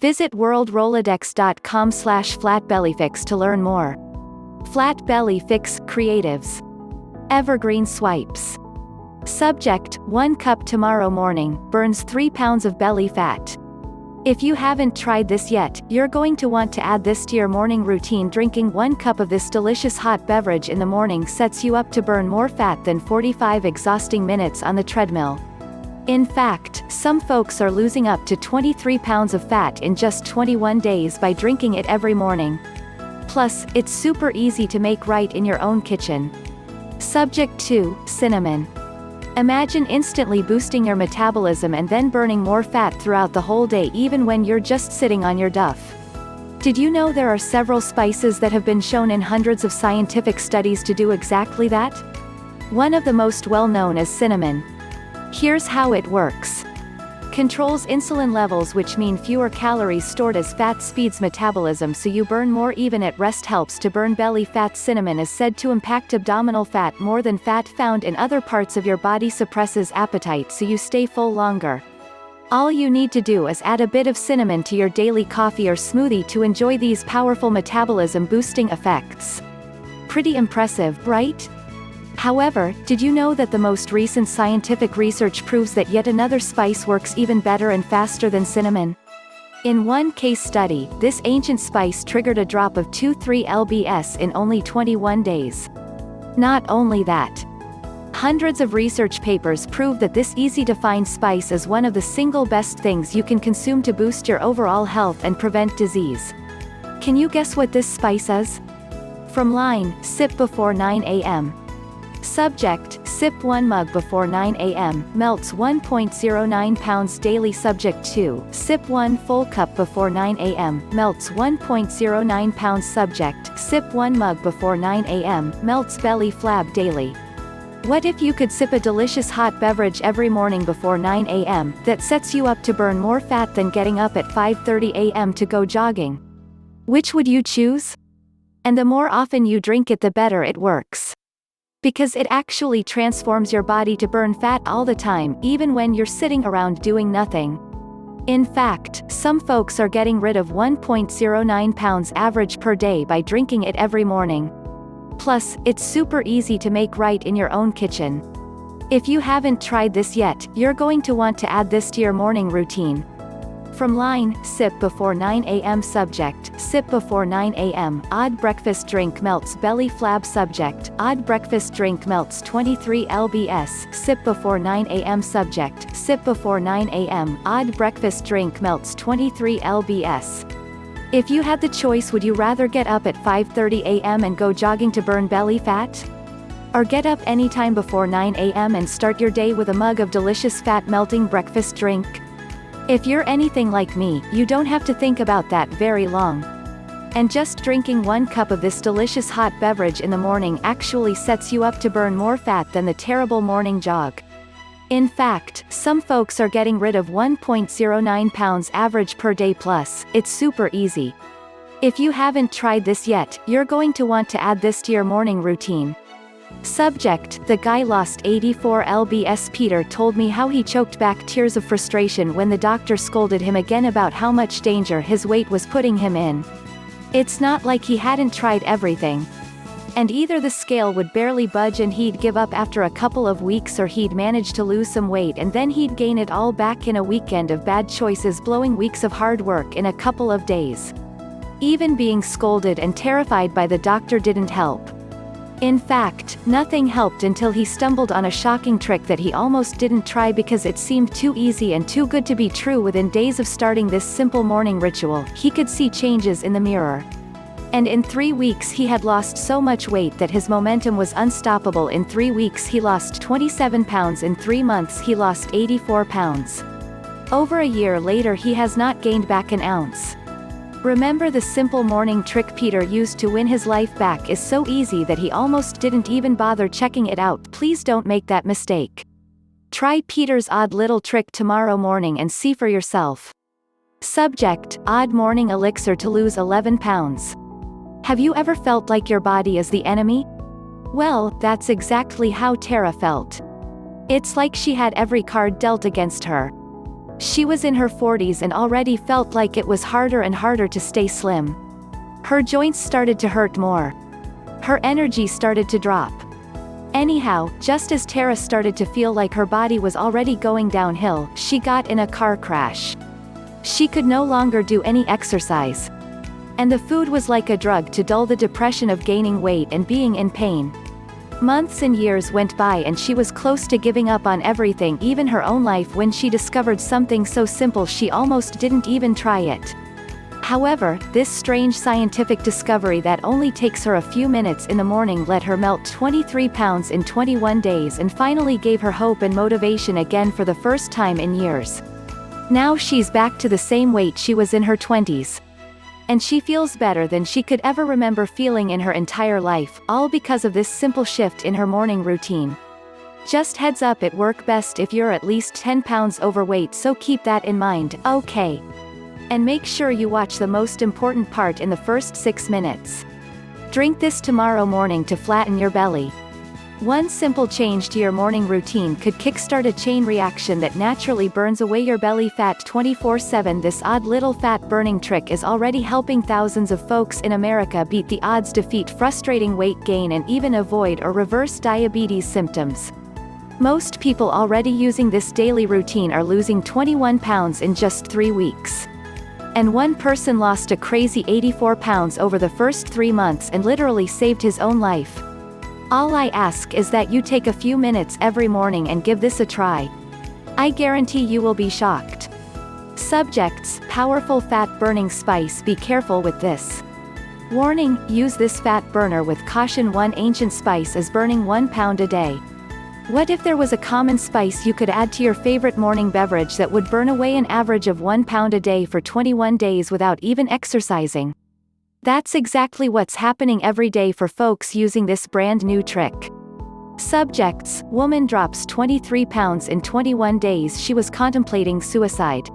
Visit worldrolodex.com/flatbellyfix to learn more. Flat Belly Fix Creatives. Evergreen Swipes. Subject: 1 cup tomorrow morning, burns 3 pounds of belly fat. If you haven't tried this yet, you're going to want to add this to your morning routine. Drinking 1 cup of this delicious hot beverage in the morning sets you up to burn more fat than 45 exhausting minutes on the treadmill. In fact, some folks are losing up to 23 pounds of fat in just 21 days by drinking it every morning. Plus, it's super easy to make right in your own kitchen. Subject 2, cinnamon. Imagine instantly boosting your metabolism and then burning more fat throughout the whole day even when you're just sitting on your duff. Did you know there are several spices that have been shown in hundreds of scientific studies to do exactly that? One of the most well-known is cinnamon. Here's how it works. Controls insulin levels, which mean fewer calories stored as fat, speeds metabolism so you burn more even at rest, helps to burn belly fat. Cinnamon is said to impact abdominal fat more than fat found in other parts of your body, suppresses appetite so you stay full longer. All you need to do is add a bit of cinnamon to your daily coffee or smoothie to enjoy these powerful metabolism boosting effects. Pretty impressive, right? However, did you know that the most recent scientific research proves that yet another spice works even better and faster than cinnamon? In one case study, this ancient spice triggered a drop of 2,3-lbs in only 21 days. Not only that, hundreds of research papers prove that this easy-to-find spice is one of the single best things you can consume to boost your overall health and prevent disease. Can you guess what this spice is? From line, sip before 9 a.m. Subject: sip 1 mug before 9 a.m., melts 1.09 pounds daily. Subject 2, sip 1 full cup before 9 a.m., melts 1.09 pounds. Subject: sip 1 mug before 9 a.m., melts belly flab daily. What if you could sip a delicious hot beverage every morning before 9 a.m. that sets you up to burn more fat than getting up at 5:30 a.m. to go jogging? Which would you choose? And the more often you drink it, the better it works. Because it actually transforms your body to burn fat all the time, even when you're sitting around doing nothing. In fact, some folks are getting rid of 1.09 pounds average per day by drinking it every morning. Plus, it's super easy to make right in your own kitchen. If you haven't tried this yet, you're going to want to add this to your morning routine. From line, sip before 9 a.m. Subject: sip before 9 a.m., odd breakfast drink, melts belly flab. Subject: odd breakfast drink, melts 23 lbs. Sip before 9 a.m. Subject: sip before 9 a.m., odd breakfast drink, melts 23 lbs. If you had the choice, would you rather get up at 5:30 a.m. and go jogging to burn belly fat? Or get up anytime before 9 a.m. and start your day with a mug of delicious fat-melting breakfast drink? If you're anything like me, you don't have to think about that very long. And just drinking 1 cup of this delicious hot beverage in the morning actually sets you up to burn more fat than the terrible morning jog. In fact, some folks are getting rid of 1.09 pounds average per day. Plus, it's super easy. If you haven't tried this yet, you're going to want to add this to your morning routine. Subject: the guy lost 84 lbs. Peter told me how he choked back tears of frustration when the doctor scolded him again about how much danger his weight was putting him in. It's not like he hadn't tried everything. And either the scale would barely budge and he'd give up after a couple of weeks, or he'd manage to lose some weight and then he'd gain it all back in a weekend of bad choices, blowing weeks of hard work in a couple of days. Even being scolded and terrified by the doctor didn't help. In fact, nothing helped until he stumbled on a shocking trick that he almost didn't try because it seemed too easy and too good to be true. Within days of starting this simple morning ritual, he could see changes in the mirror. And in 3 weeks he had lost so much weight that his momentum was unstoppable. In 3 weeks he lost 27 pounds. In 3 months he lost 84 pounds. Over a year later he has not gained back an ounce. Remember, the simple morning trick Peter used to win his life back is so easy that he almost didn't even bother checking it out. Please don't make that mistake. Try Peter's odd little trick tomorrow morning and see for yourself. Subject: odd morning elixir to lose 11 pounds. Have you ever felt like your body is the enemy? Well, that's exactly how Tara felt. It's like she had every card dealt against her. She was in her 40s and already felt like it was harder and harder to stay slim. Her joints started to hurt more. Her energy started to drop. Anyhow, just as Tara started to feel like her body was already going downhill, she got in a car crash. She could no longer do any exercise. And the food was like a drug to dull the depression of gaining weight and being in pain. Months and years went by and she was close to giving up on everything, even her own life, when she discovered something so simple she almost didn't even try it. However, this strange scientific discovery that only takes her a few minutes in the morning let her melt 23 pounds in 21 days and finally gave her hope and motivation again for the first time in years. Now she's back to the same weight she was in her 20s. And she feels better than she could ever remember feeling in her entire life, all because of this simple shift in her morning routine. Just heads up, it works best if you're at least 10 pounds overweight, so keep that in mind, okay? And make sure you watch the most important part in the first 6 minutes. Drink this tomorrow morning to flatten your belly. One simple change to your morning routine could kickstart a chain reaction that naturally burns away your belly fat 24/7. This odd little fat burning trick is already helping thousands of folks in America beat the odds, defeat frustrating weight gain, and even avoid or reverse diabetes symptoms. Most people already using this daily routine are losing 21 pounds in just 3 weeks. And one person lost a crazy 84 pounds over the first 3 months and literally saved his own life. All I ask is that you take a few minutes every morning and give this a try. I guarantee you will be shocked. Subjects: powerful fat-burning spice. Be careful with this. Warning: use this fat burner with caution. One ancient spice is burning 1 pound a day. What if there was a common spice you could add to your favorite morning beverage that would burn away an average of 1 pound a day for 21 days without even exercising? That's exactly what's happening every day for folks using this brand new trick. Subjects: woman drops 23 pounds in 21 days. She was contemplating suicide.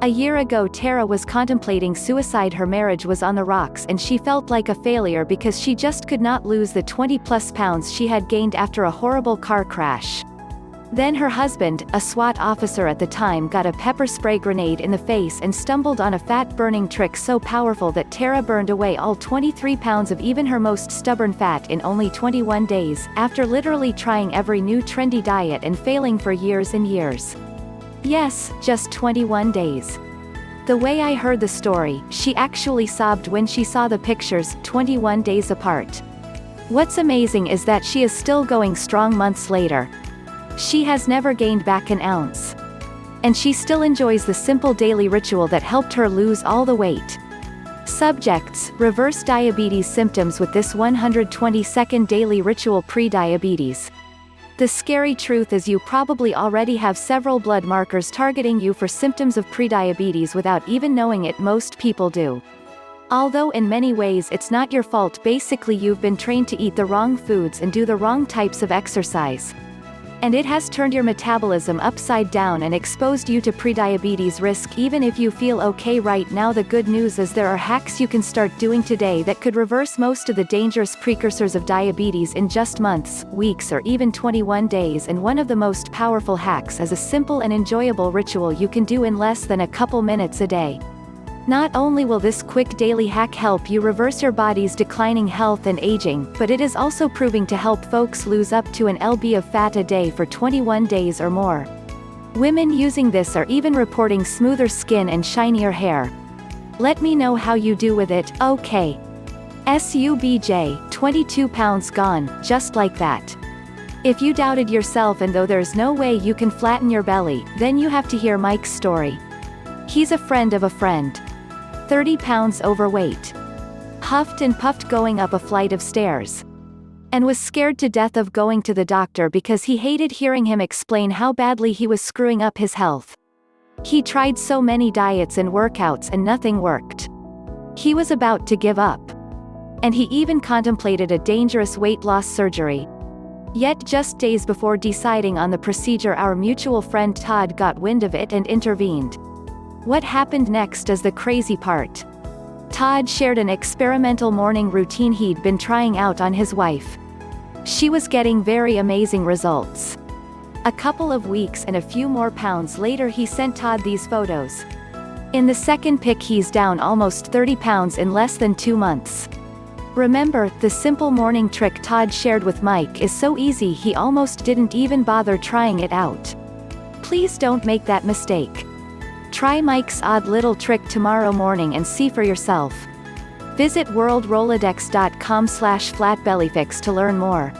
A year ago, Tara was contemplating suicide. Her marriage was on the rocks and she felt like a failure because she just could not lose the 20+ pounds she had gained after a horrible car crash. Then her husband, a SWAT officer at the time, got a pepper spray grenade in the face and stumbled on a fat-burning trick so powerful that Tara burned away all 23 pounds of even her most stubborn fat in only 21 days, after literally trying every new trendy diet and failing for years and years. Yes, just 21 days. The way I heard the story, she actually sobbed when she saw the pictures, 21 days apart. What's amazing is that she is still going strong months later. She has never gained back an ounce. And she still enjoys the simple daily ritual that helped her lose all the weight. Subjects: reverse diabetes symptoms with this 120-second daily ritual. Pre-diabetes. The scary truth is you probably already have several blood markers targeting you for symptoms of prediabetes without even knowing it. Most people do. Although in many ways it's not your fault. Basically, you've been trained to eat the wrong foods and do the wrong types of exercise. And it has turned your metabolism upside down and exposed you to prediabetes risk. Even if you feel okay right now, the good news is there are hacks you can start doing today that could reverse most of the dangerous precursors of diabetes in just months, weeks, or even 21 days. And one of the most powerful hacks is a simple and enjoyable ritual you can do in less than a couple minutes a day. Not only will this quick daily hack help you reverse your body's declining health and aging, but it is also proving to help folks lose up to an lb of fat a day for 21 days or more. Women using this are even reporting smoother skin and shinier hair. Let me know how you do with it, okay? Subj: 22 pounds gone, just like that. If you doubted yourself and though there's no way you can flatten your belly, then you have to hear Mike's story. He's a friend of a friend. 30 pounds overweight. Huffed and puffed going up a flight of stairs. And was scared to death of going to the doctor because he hated hearing him explain how badly he was screwing up his health. He tried so many diets and workouts and nothing worked. He was about to give up. And he even contemplated a dangerous weight loss surgery. Yet just days before deciding on the procedure, our mutual friend Todd got wind of it and intervened. What happened next is the crazy part. Todd shared an experimental morning routine he'd been trying out on his wife. She was getting very amazing results. A couple of weeks and a few more pounds later he sent Todd these photos. In the second pic he's down almost 30 pounds in less than 2 months. Remember, the simple morning trick Todd shared with Mike is so easy he almost didn't even bother trying it out. Please don't make that mistake. Try Mike's odd little trick tomorrow morning and see for yourself. Visit worldrolodex.com/flatbellyfix to learn more.